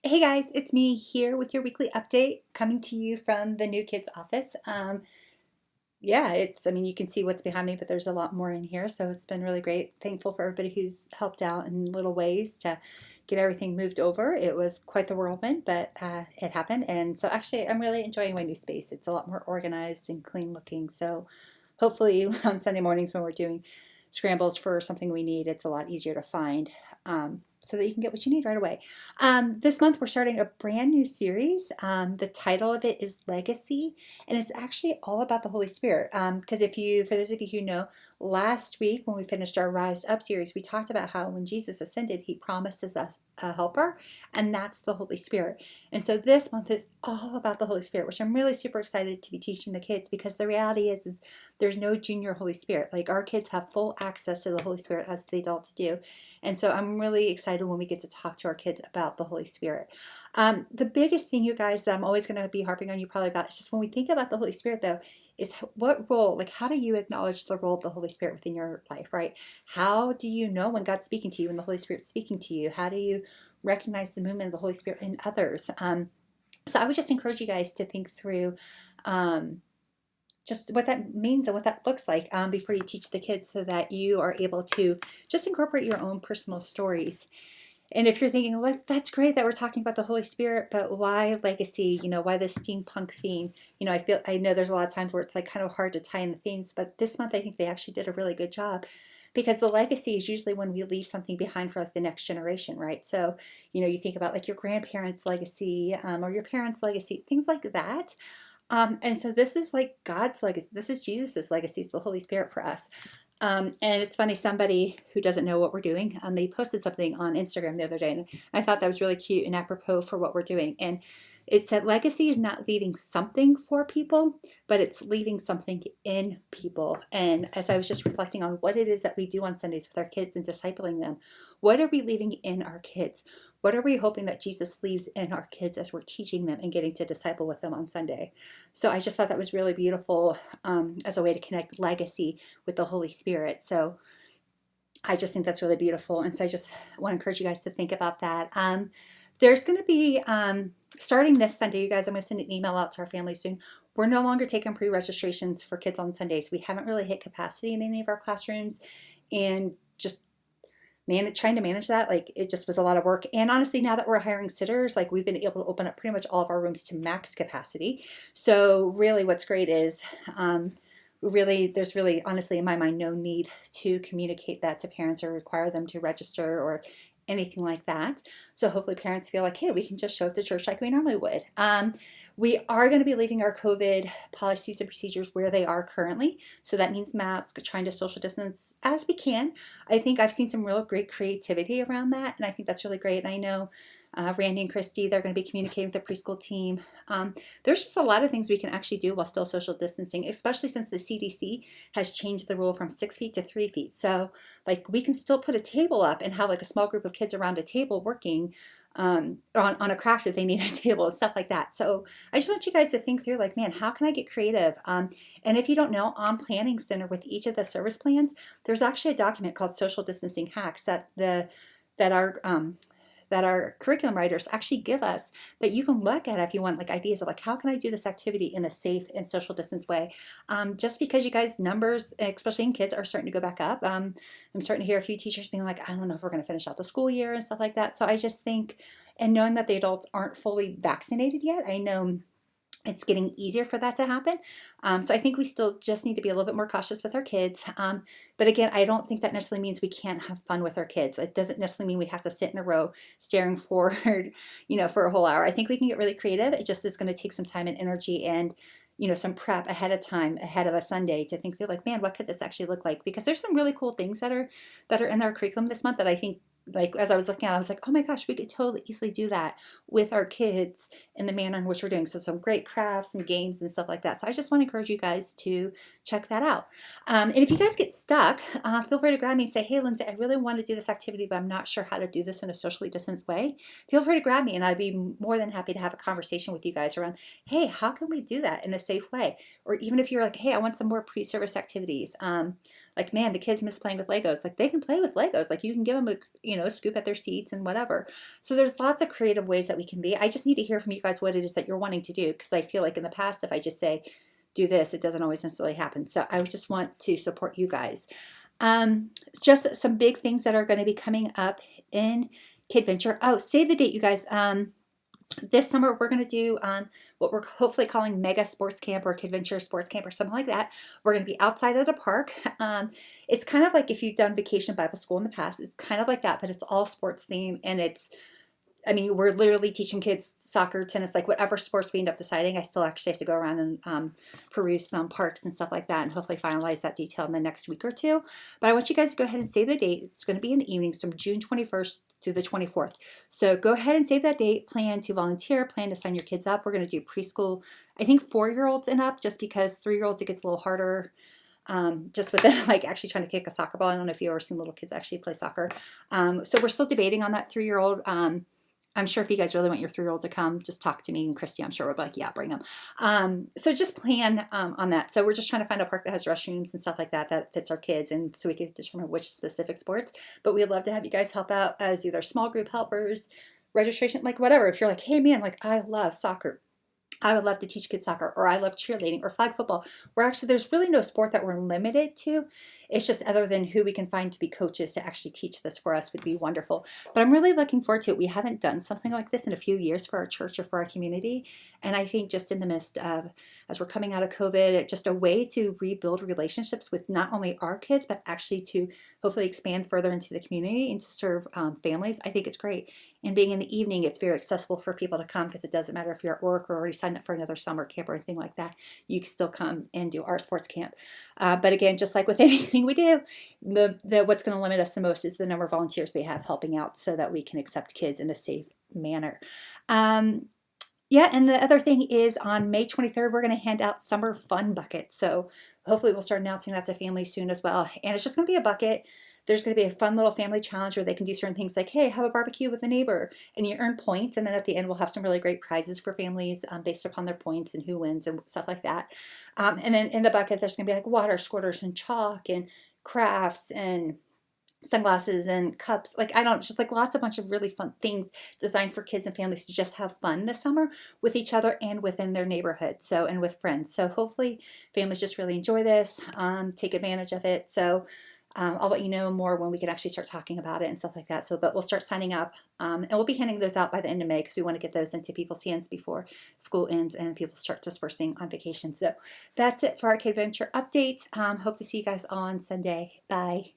Hey guys, it's me here with your weekly update coming to you from the new kids office. Yeah, I mean, you can see what's behind me, but there's a lot more in here. So it's been really great. Thankful for everybody who's helped out in little ways to get everything moved over. It was quite the whirlwind, but it happened. And so actually, I'm really enjoying my new space. It's a lot more organized and clean looking. So hopefully on Sunday mornings when we're doing scrambles for something we need, it's a lot easier to find. So that you can get what you need right away. This month, we're starting a brand new series. The title of it is Legacy, and it's actually all about the Holy Spirit. Because for those of you who know, last week when we finished our Rise Up series, we talked about how when Jesus ascended, he promises us a helper, and that's the Holy Spirit. And so this month is all about the Holy Spirit, which I'm really super excited to be teaching the kids because the reality is there's no junior Holy Spirit. Like our kids have full access to the Holy Spirit as the adults do. And so I'm really excited when we get to talk to our kids about the Holy Spirit. The biggest thing, you guys, that I'm always going to be harping on you probably about is just when we think about the Holy Spirit, though, is what role, like how do you acknowledge the role of the Holy Spirit within your life, right? How do you know when God's speaking to you, when the Holy Spirit's speaking to you? How do you recognize the movement of the Holy Spirit in others? So I would just encourage you guys to think through um, just what that means and what that looks like before you teach the kids so that you are able to just incorporate your own personal stories. And if you're thinking, well, that's great that we're talking about the Holy Spirit, but why legacy? Why this steampunk theme? I know there's a lot of times where it's like kind of hard to tie in the themes, but this month I think they actually did a really good job because the legacy is usually when we leave something behind for like the next generation, right? So, you think about like your grandparents' legacy or your parents' legacy, things like that. And so this is like God's legacy. This is Jesus's legacy. It's the Holy Spirit for us. And it's funny, somebody who doesn't know what we're doing, they posted something on Instagram the other day, and I thought that was really cute and apropos for what we're doing. And it said, legacy is not leaving something for people, but it's leaving something in people. And as I was just reflecting on what it is that we do on Sundays with our kids and discipling them, what are we leaving in our kids? What are we hoping that Jesus leaves in our kids as we're teaching them and getting to disciple with them on Sunday? So I just thought that was really beautiful as a way to connect legacy with the Holy Spirit. So I just think that's really beautiful. And so I just want to encourage you guys to think about that. There's going to be, starting this Sunday, you guys, I'm going to send an email out to our family soon. We're no longer taking pre-registrations for kids on Sundays. We haven't really hit capacity in any of our classrooms, and just trying to manage that, like it just was a lot of work. And honestly, now that we're hiring sitters, like we've been able to open up pretty much all of our rooms to max capacity. So really what's great is there's really honestly in my mind no need to communicate that to parents or require them to register or anything like that. So hopefully parents feel like, hey, we can just show up to church like we normally would. We are going to be leaving our COVID policies and procedures where they are currently. So that means masks, trying to social distance as we can. I think I've seen some real great creativity around that, and I think that's really great. And I know Randy and Christy, they're going to be communicating with the preschool team. There's just a lot of things we can actually do while still social distancing, especially since the CDC has changed the rule from 6 feet to 3 feet. So like we can still put a table up and have like a small group of kids around a table working on a craft if they need a table and stuff like that. So I just want you guys to think through like, man, how can I get creative? And if you don't know, on Planning Center with each of the service plans, there's actually a document called Social Distancing Hacks that our curriculum writers actually give us that you can look at if you want like ideas of like, how can I do this activity in a safe and social distance way? Just because you guys numbers, especially in kids, are starting to go back up. I'm starting to hear a few teachers being like, I don't know if we're going to finish out the school year and stuff like that. So I just think, and knowing that the adults aren't fully vaccinated yet, I know it's getting easier for that to happen. So I think we still just need to be a little bit more cautious with our kids. But again, I don't think that necessarily means we can't have fun with our kids. It doesn't necessarily mean we have to sit in a row staring forward, for a whole hour. I think we can get really creative. It just is going to take some time and energy and some prep ahead of time, ahead of a Sunday, to think through like, man, what could this actually look like? Because there's some really cool things that are in our curriculum this month that I think, like as I was looking at it, I was like, oh my gosh, we could totally easily do that with our kids in the manner in which we're doing. So some great crafts and games and stuff like that. So I just want to encourage you guys to check that out. And if you guys get stuck, feel free to grab me and say, hey, Lindsay, I really want to do this activity, but I'm not sure how to do this in a socially distanced way. Feel free to grab me and I'd be more than happy to have a conversation with you guys around, hey, how can we do that in a safe way? Or even if you're like, hey, I want some more pre-service activities. like, man, the kids miss playing with Legos. Like, they can play with Legos. Like, you can give them a, scoop at their seats and whatever. So there's lots of creative ways that we can be. I just need to hear from you guys what it is that you're wanting to do, because I feel like in the past, if I just say, do this, it doesn't always necessarily happen. So I just want to support you guys. Just some big things that are going to be coming up in Kidventure. Oh, save the date, you guys. This summer we're going to do what we're hopefully calling Mega Sports Camp or Kidventure Sports Camp or something like that. We're going to be outside at a park. It's kind of like if you've done Vacation Bible School in the past. It's kind of like that, but it's all sports themed, and we're literally teaching kids soccer, tennis, like whatever sports we end up deciding. I still actually have to go around and peruse some parks and stuff like that, and hopefully finalize that detail in the next week or two. But I want you guys to go ahead and save the date. It's going to be in the evenings from June 21st through the 24th. So go ahead and save that date. Plan to volunteer. Plan to sign your kids up. We're going to do preschool, I think 4-year-olds and up, just because 3-year-olds it gets a little harder. Just with them, like actually trying to kick a soccer ball. I don't know if you've ever seen little kids actually play soccer. So we're still debating on that 3-year-old. I'm sure if you guys really want your 3-year-old to come, just talk to me and Christy. I'm sure we'll be like, yeah, bring them. So just plan on that. So we're just trying to find a park that has restrooms and stuff like that that fits our kids, and so we can determine which specific sports. But we'd love to have you guys help out as either small group helpers, registration, like whatever. If you're like, hey man, like I love soccer, I would love to teach kids soccer, or I love cheerleading or flag football. There's really no sport that we're limited to. It's just other than who we can find to be coaches to actually teach this for us would be wonderful. But I'm really looking forward to it. We haven't done something like this in a few years for our church or for our community. And I think just in the midst of, as we're coming out of COVID, just a way to rebuild relationships with not only our kids, but actually to hopefully expand further into the community and to serve families. I think it's great. And being in the evening, it's very accessible for people to come, because it doesn't matter if you're at work or already signed up for another summer camp or anything like that. You can still come and do our sports camp. But again, just like with anything we do, what's going to limit us the most is the number of volunteers we have helping out, so that we can accept kids in a safe manner. Yeah, and the other thing is on May 23rd, we're going to hand out summer fun buckets. So hopefully we'll start announcing that to families soon as well. And it's just going to be a bucket. There's going to be a fun little family challenge where they can do certain things like, hey, have a barbecue with a neighbor, and you earn points. And then at the end, we'll have some really great prizes for families based upon their points and who wins and stuff like that. And then in the bucket, there's going to be like water squirters and chalk and crafts and sunglasses and cups. Like, I don't, just like lots of bunch of really fun things designed for kids and families to just have fun this summer with each other and within their neighborhood. So, and with friends. So hopefully families just really enjoy this, take advantage of it. So I'll let you know more when we can actually start talking about it and stuff like that. So, but we'll start signing up, and we'll be handing those out by the end of May, because we want to get those into people's hands before school ends and people start dispersing on vacation. So that's it for our Kidventure update. Hope to see you guys on Sunday. Bye.